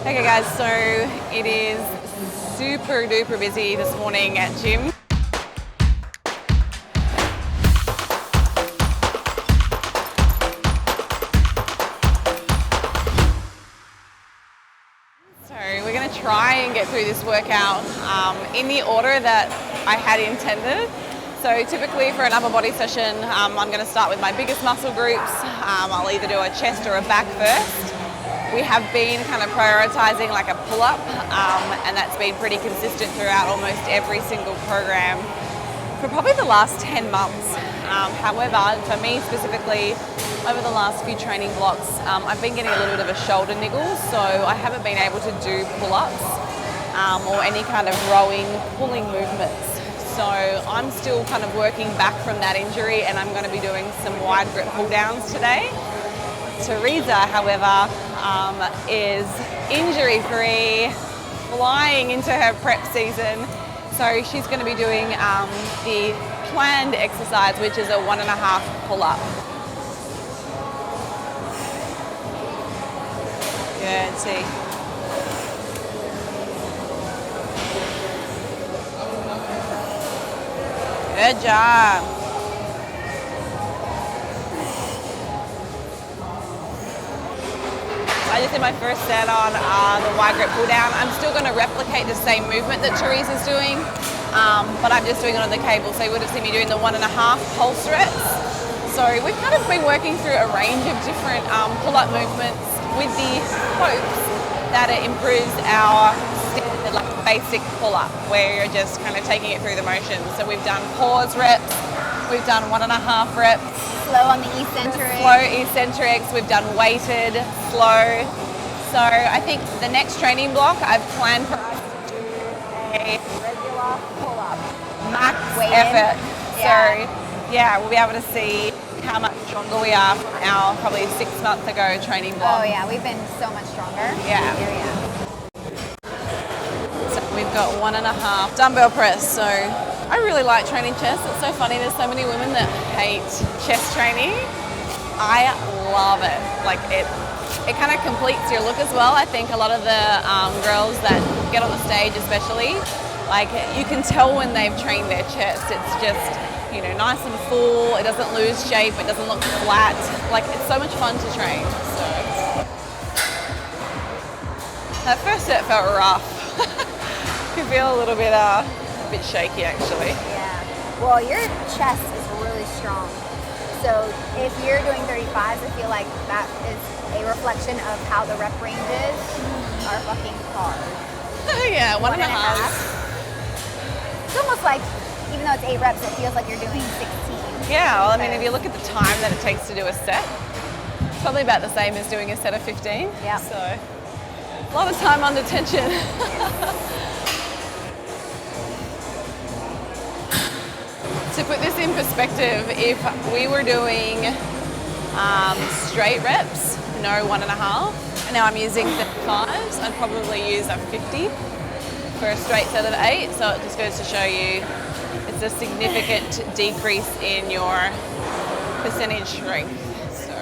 Okay guys, so it is super duper busy this morning at gym. So we're going to try and get through this workout in the order that I had intended. So typically for an upper body session, I'm going to start with my biggest muscle groups. I'll either do a chest or a back first. We have been kind of prioritizing like a pull-up, and that's been pretty consistent throughout almost every single program for probably the last 10 months. However, for me specifically, over the last few training blocks, I've been getting a little bit of a shoulder niggle, so I haven't been able to do pull-ups or any kind of rowing, pulling movements. So I'm still kind of working back from that injury, and I'm going to be doing some wide grip pull downs today. Teresa, however, is injury-free, flying into her prep season. So she's going to be doing the planned exercise, which is a 1.5 pull-up. Good, see. Good job. I just did my first set on the wide grip pull down. I'm still going to replicate the same movement that Teresa's doing, but I'm just doing it on the cable. So you would have seen me doing the 1.5 pulse reps. So we've kind of been working through a range of different pull-up movements with the hopes that it improves our standard, like basic pull-up, where you're just kind of taking it through the motions. So we've done pause reps, we've done 1.5 reps. Slow on the eccentrics. Slow eccentrics, we've done weighted, slow. So I think the next training block I've planned for us to do a regular pull-up, max effort. Yeah. So yeah, we'll be able to see how much stronger we are from our probably 6 months ago training block. Oh yeah, we've been so much stronger. Yeah. So we've got 1.5 dumbbell press. So I really like training chest. It's so funny, there's so many women that hate chest training. I love it. Like it kind of completes your look as well. I think a lot of the girls that get on the stage especially, like you can tell when they've trained their chest. It's just, you know, nice and full. It doesn't lose shape. It doesn't look flat. Like it's so much fun to train. So that first set felt rough. You can feel a little bit shaky actually. Yeah. Well, your chest is really strong. So if you're doing 35s, I feel like that is a reflection of how the rep ranges are fucking hard. Yeah, 1.5. It's almost like, even though it's 8 reps, it feels like you're doing 16. Yeah, well, I mean, if you look at the time that it takes to do a set, it's probably about the same as doing a set of 15. Yeah. So, a lot of time under tension. To put this in perspective, if we were doing straight reps, no 1.5, and now I'm using 35s, I'd probably use a 50 for a straight set of 8. So it just goes to show you it's a significant decrease in your percentage strength. So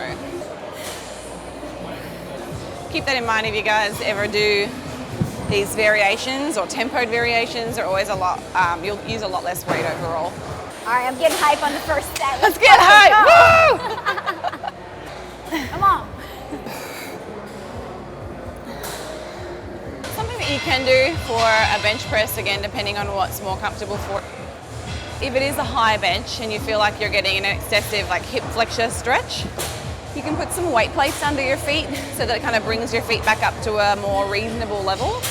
keep that in mind if you guys ever do these variations or tempoed variations. They're always a lot, you'll use a lot less weight overall. All right, I'm getting hype on the first set. Let's get hype! Woo! Come on. Something that you can do for a bench press, again, depending on what's more comfortable for. If it is a high bench and you feel like you're getting an excessive like hip flexor stretch, you can put some weight plates under your feet so that it kind of brings your feet back up to a more reasonable level.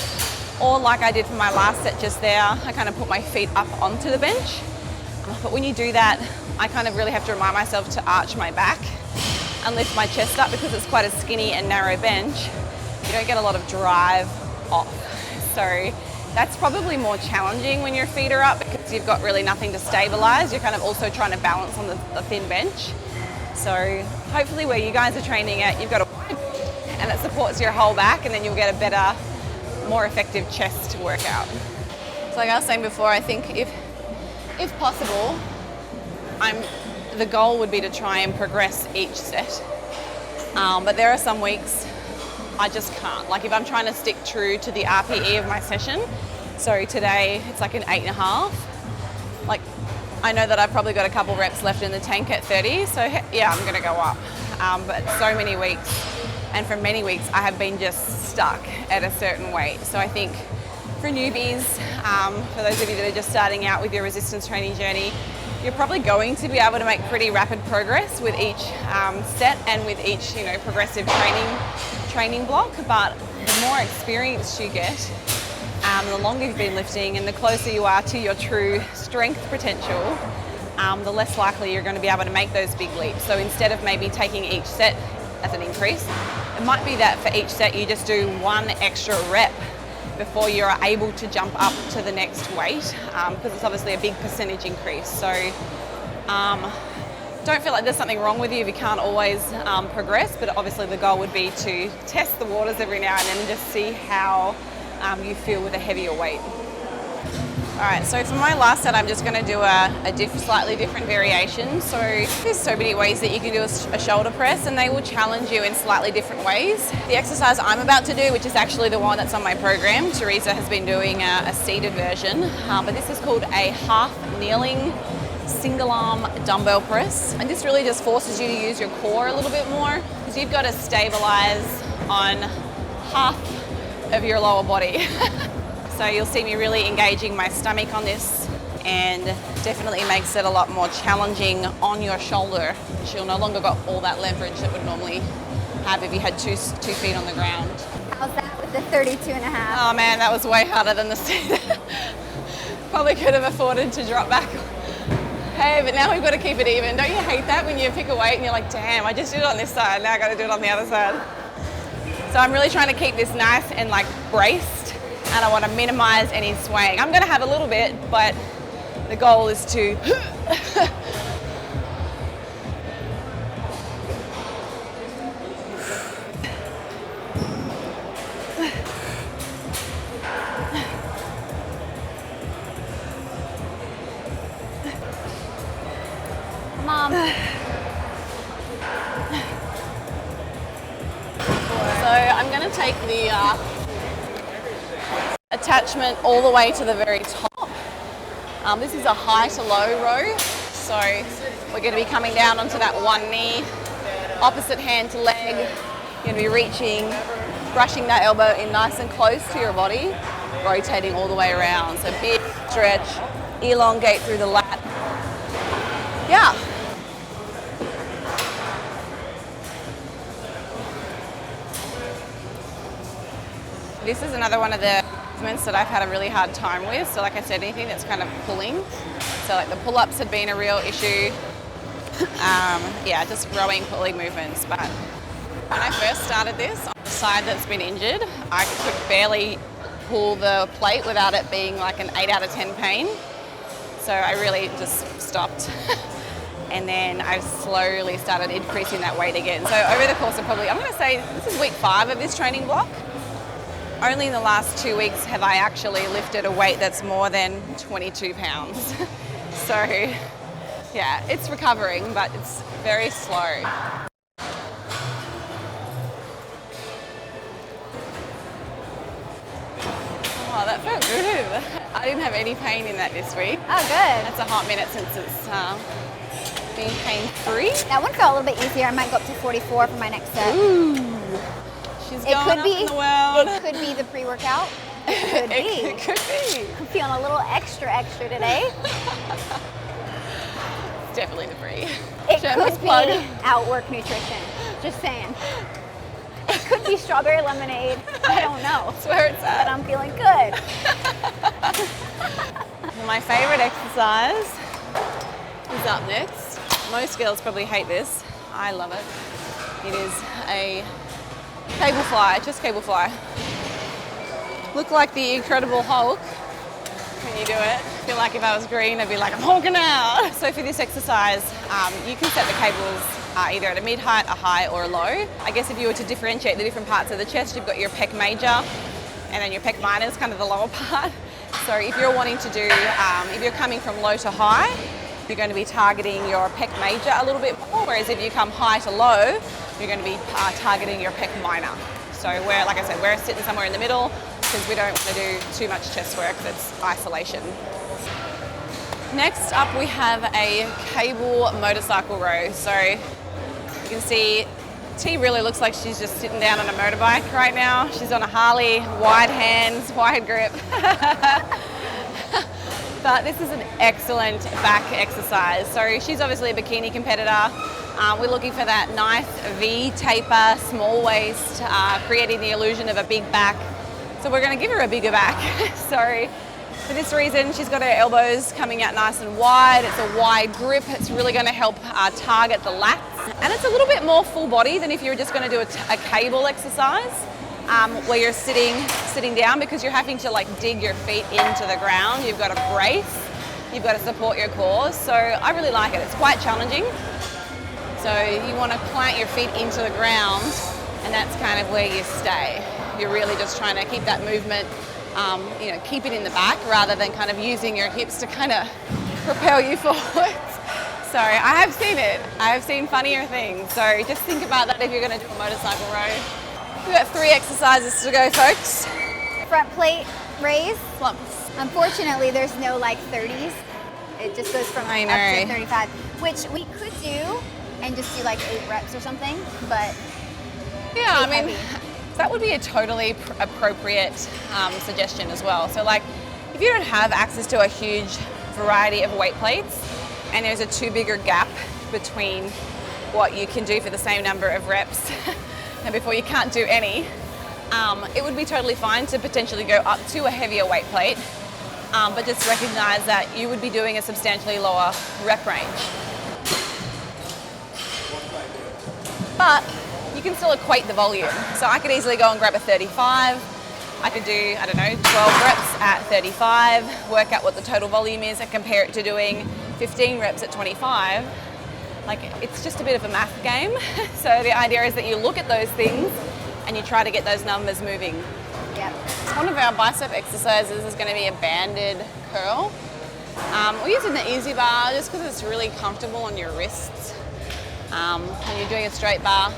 Or like I did for my last set just there, I kind of put my feet up onto the bench. But when you do that, I kind of really have to remind myself to arch my back and lift my chest up because it's quite a skinny and narrow bench. You don't get a lot of drive off. So that's probably more challenging when your feet are up because you've got really nothing to stabilize. You're kind of also trying to balance on the thin bench. So hopefully where you guys are training at, you've got a wide bench and it supports your whole back, and then you'll get a better, more effective chest workout. So like I was saying before, I think if possible, the goal would be to try and progress each set. But there are some weeks I just can't. Like if I'm trying to stick true to the RPE of my session, so today it's like an 8.5. Like I know that I've probably got a couple reps left in the tank at 30, so yeah, I'm gonna go up. But so many weeks, and for many weeks, I have been just stuck at a certain weight. So I think for newbies, for those of you that are just starting out with your resistance training journey, you're probably going to be able to make pretty rapid progress with each set and with each, you know, progressive training block. But the more experience you get, the longer you've been lifting and the closer you are to your true strength potential, the less likely you're going to be able to make those big leaps. So instead of maybe taking each set as an increase, it might be that for each set you just do one extra rep before you're able to jump up to the next weight, because it's obviously a big percentage increase. So don't feel like there's something wrong with you if you can't always progress, but obviously the goal would be to test the waters every now and then and just see how you feel with a heavier weight. All right, so for my last set, I'm just going to do a slightly different variation. So there's so many ways that you can do a shoulder press, and they will challenge you in slightly different ways. The exercise I'm about to do, which is actually the one that's on my program, Teresa has been doing a seated version, but this is called a half kneeling single arm dumbbell press. And this really just forces you to use your core a little bit more, because you've got to stabilize on half of your lower body. So you'll see me really engaging my stomach on this, and definitely makes it a lot more challenging on your shoulder, because you'll no longer got all that leverage that would normally have if you had two feet on the ground. How's that with the 32.5? Oh man, that was way harder than the seat. Probably could have afforded to drop back. Hey, but now we've got to keep it even. Don't you hate that when you pick a weight and you're like, damn, I just did it on this side, now I got to do it on the other side. So I'm really trying to keep this nice and like braced, and I want to minimize any swaying. I'm going to have a little bit, but the goal is to Mom. So I'm going to take the attachment all the way to the very top. This is a high to low row, so we're going to be coming down onto that one knee, opposite hand to leg. You're going to be reaching, brushing that elbow in nice and close to your body, rotating all the way around. So big stretch, elongate through the lat. Yeah. This is another one of the movements that I've had a really hard time with. So like I said, anything that's kind of pulling. So like the pull-ups had been a real issue. Yeah, just rowing, pulling movements. But when I first started this, on the side that's been injured, I could barely pull the plate without it being like an 8 out of 10 pain. So I really just stopped. And then I've slowly started increasing that weight again. So over the course of probably, I'm going to say this is week 5 of this training block. Only in the last 2 weeks have I actually lifted a weight that's more than 22 pounds. So yeah, it's recovering, but it's very slow. Oh, that felt good. I didn't have any pain in that this week. Oh, good. That's a hot minute since it's been pain-free. That one felt a little bit easier. I might go up to 44 for my next set. Ooh. She's going up in the world. It could be the pre-workout. It could be. It could be. I'm feeling a little extra today. It's definitely the pre. It could be Outwork Nutrition. Just saying. It could be strawberry lemonade. I don't know. That's where it's at. But I'm feeling good. My favorite exercise is up next. Most girls probably hate this. I love it. It is a cable fly, just cable fly. Look like the Incredible Hulk when you do it. I feel like if I was green, I'd be like, I'm hulking out. So for this exercise, you can set the cables either at a mid-height, a high, or a low. I guess if you were to differentiate the different parts of the chest, you've got your pec major, and then your pec minor is kind of the lower part. So if you're wanting to do, if you're coming from low to high, you're going to be targeting your pec major a little bit more, whereas if you come high to low, you're going to be targeting your pec minor. So we're, like I said, we're sitting somewhere in the middle because we don't want to do too much chest work that's isolation. Next up we have a cable motorcycle row. So you can see T really looks like she's just sitting down on a motorbike right now. She's on a Harley, wide hands, wide grip. But this is an excellent back exercise. So she's obviously a bikini competitor. We're looking for that nice V taper, small waist, creating the illusion of a big back. So we're going to give her a bigger back. So for this reason, she's got her elbows coming out nice and wide. It's a wide grip. It's really going to help target the lats. And it's a little bit more full body than if you were just going to do a cable exercise. Where you're sitting down, because you're having to like dig your feet into the ground. You've got to brace, you've got to support your core. So I really like it. It's quite challenging. So you want to plant your feet into the ground, and that's kind of where you stay. You're really just trying to keep that movement, keep it in the back rather than kind of using your hips to kind of propel you forwards. Sorry, I have seen it. I have seen funnier things. So just think about that if you're going to do a motorcycle row. We've got 3 exercises to go, folks. Front plate raise. Plumps. Unfortunately, there's no like 30s. It just goes from up to 35, which we could do and just do like 8 reps or something, but yeah, I mean, that would be a totally appropriate suggestion as well. So like, if you don't have access to a huge variety of weight plates and there's a too bigger gap between what you can do for the same number of reps and before you can't do any, it would be totally fine to potentially go up to a heavier weight plate, but just recognize that you would be doing a substantially lower rep range. But you can still equate the volume. So I could easily go and grab a 35. I could do, 12 reps at 35, work out what the total volume is and compare it to doing 15 reps at 25. Like, it's just a bit of a math game. So the idea is that you look at those things and you try to get those numbers moving. Yep. One of our bicep exercises is going to be a banded curl. We're using the easy bar just because it's really comfortable on your wrists. When you're doing a straight bar,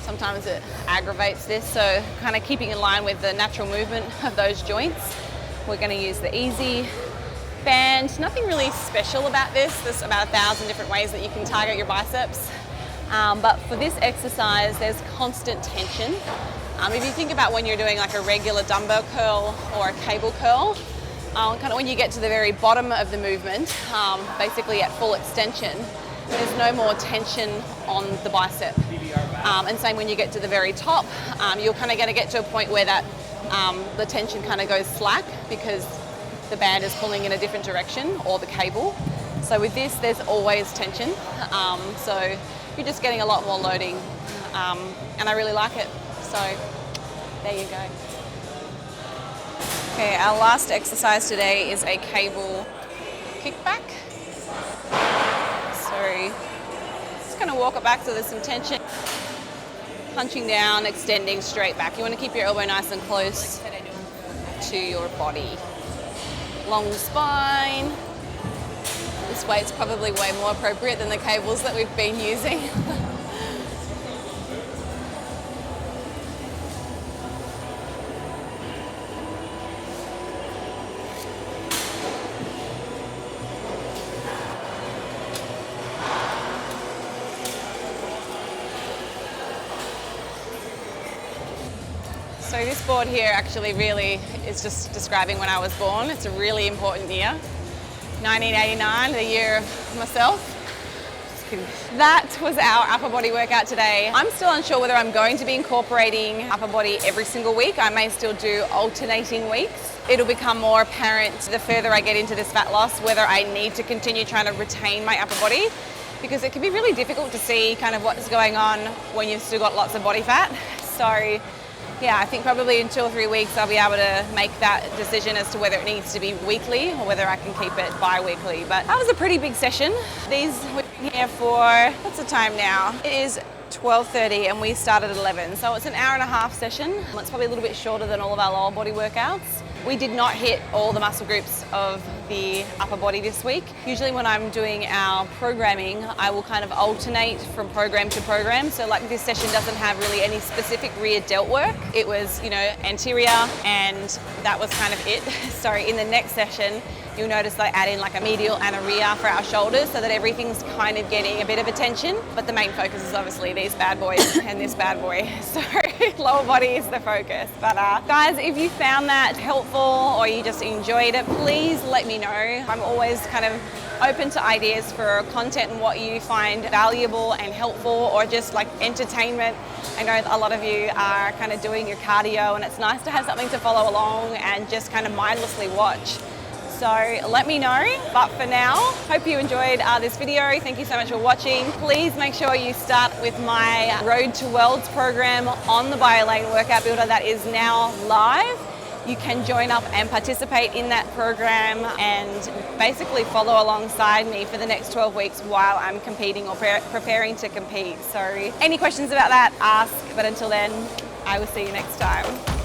sometimes it aggravates this. So kind of keeping in line with the natural movement of those joints, we're going to use the easy band. Nothing really special about this. There's about 1,000 different ways that you can target your biceps. But for this exercise, there's constant tension. If you think about when you're doing like a regular dumbbell curl or a cable curl, kind of when you get to the very bottom of the movement, basically at full extension, there's no more tension on the bicep. And same when you get to the very top, you're kind of going to get to a point where that the tension kind of goes slack because the band is pulling in a different direction, or the cable. So with this, there's always tension. So you're just getting a lot more loading, and I really like it. So there you go. Okay, our last exercise today is a cable kickback. So just going to walk it back so there's some tension. Punching down, extending straight back. You want to keep your elbow nice and close to your body. Long spine. This weight's probably way more appropriate than the cables that we've been using. So this board here actually really is just describing when I was born. It's a really important year. 1989, the year of myself. Just kidding. That was our upper body workout today. I'm still unsure whether I'm going to be incorporating upper body every single week. I may still do alternating weeks. It'll become more apparent the further I get into this fat loss whether I need to continue trying to retain my upper body, because it can be really difficult to see kind of what's going on when you've still got lots of body fat. So yeah, I think probably in 2 or 3 weeks I'll be able to make that decision as to whether it needs to be weekly or whether I can keep it bi-weekly. But that was a pretty big session. These we've been here for, what's the time now? It is 12:30 and we started at 11. So it's an hour and a half session. It's probably a little bit shorter than all of our lower body workouts. We did not hit all the muscle groups of the upper body this week. Usually when I'm doing our programming, I will kind of alternate from program to program. So like this session doesn't have really any specific rear delt work. It was, you know, anterior, and that was kind of it. So in the next session, you'll notice I add in like a medial and a rear for our shoulders so that everything's kind of getting a bit of attention. But the main focus is obviously these bad boys and this bad boy. So lower body is the focus. But guys, if you found that helpful or you just enjoyed it, please let me know. I'm always kind of open to ideas for content and what you find valuable and helpful, or just like entertainment. I know a lot of you are kind of doing your cardio, and it's nice to have something to follow along and just kind of mindlessly watch. So let me know. But for now, hope you enjoyed this video. Thank you so much for watching. Please make sure you start with my Road to Worlds program on the BioLane Workout Builder that is now live. You can join up and participate in that program and basically follow alongside me for the next 12 weeks while I'm competing or preparing to compete. So any questions about that, ask. But until then, I will see you next time.